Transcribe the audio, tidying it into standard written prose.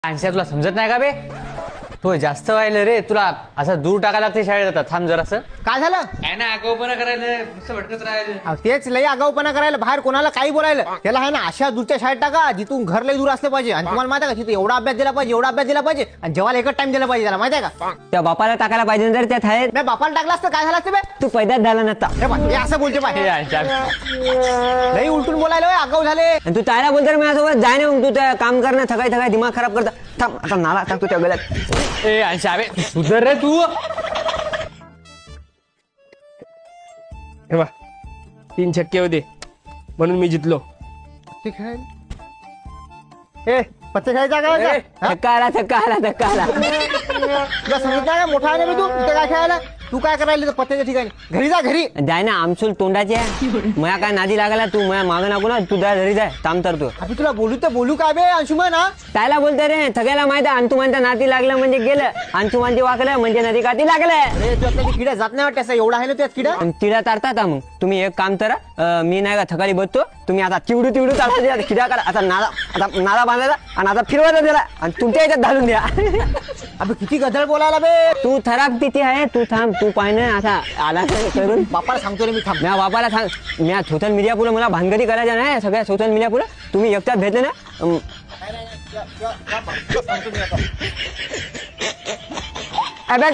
आणशा तुला समजत नाही का बे? तो जास्त व्हायला रे, तुला असं दूर टाकायला लागते शाळेत. आता थांब जरासं. काय झालं? काय ना आगाऊपणा करायला नुसतं भटकत राहायचं. अहो, तेच लई आगाऊपणा करायला, बाहेर कोणाला काही बोलायला. त्याला आहे ना अशा दूरच्या शाळेत टाका जिथून घर लई दूर असलं पाहिजे. आणि तुम्हाला माहिती आहे का, तिथे एवढा अभ्यास दिला पाहिजे, एवढा अभ्यास दिला पाहिजे, आणि जेव्हा एकच टाइम दिला पाहिजे. त्याला माहिती आहे का? त्या बापाला टाकायला पाहिजे जर त्यात आहे. मी बापाला टाकला असतं काय झालं असतं बे? तू पैदाच झाला नसता. हे असं बोलते हे पाहिजे, आणशा. लई उलटून बोलायला होय, आगाऊ झाले. आणि तू तायला बोलतो माझ्यासोबत जाय ना, मग तू त्या काम करणं थकाय दिमाग खराब करता. थांब आता नाला टाकतो त्या गळ्यात. ए आणशा बे, सुधर रे तू. हे बा 3 छक्के होते म्हणून मी जितलो. ए पत्ते खेळायचा का? थक्का आला. तुला सांगितलं का मोठा आहे ना तू इथे काय खेळायला? तू काय करायला पत्त्याच्या ठिकाणी? घरी जा घरी. जाय ना, आमसूल तोंडाची आहे. मया काय नादी लागला, तू मया मागं नको ना. तू जाय घरी जाय, थांब तर तू. अभि तुला बोलू तर बोलू काय बे अंशुमन? हा त्याला बोलते रे, थगायला माहिती आहे. अंतुमानच्या नाती लागलं म्हणजे गेलं, अंतुमानची वाकलं म्हणजे नदी काठी लागलं. अरे तू आता किड्या जात नाही वाटत, असं एवढा आहे ना त्यात किडा. आणि तिला तारतात मग तुम्ही एक काम करा, मी नाही का थकाली बसतो, तुम्ही आता तिवडू ताडा किडा करा. आता नाला बांधायला आणि आता फिरवायला दिला आणि तुमच्या याच्यात घालून द्या. अबे किती गदळ बोलायला बे. तू थराक तिथे आहे, तू थांब. तू पाय ना असा आला करून बापाला सांगतो रे मी, थांब. म्या बापाला सांग. म्या सोशल मीडिया पुढे मला भानगडी करायच्या नाही सगळ्या सोशल मीडिया पुढे. तुम्ही एकट्यात भेटले ना. अबे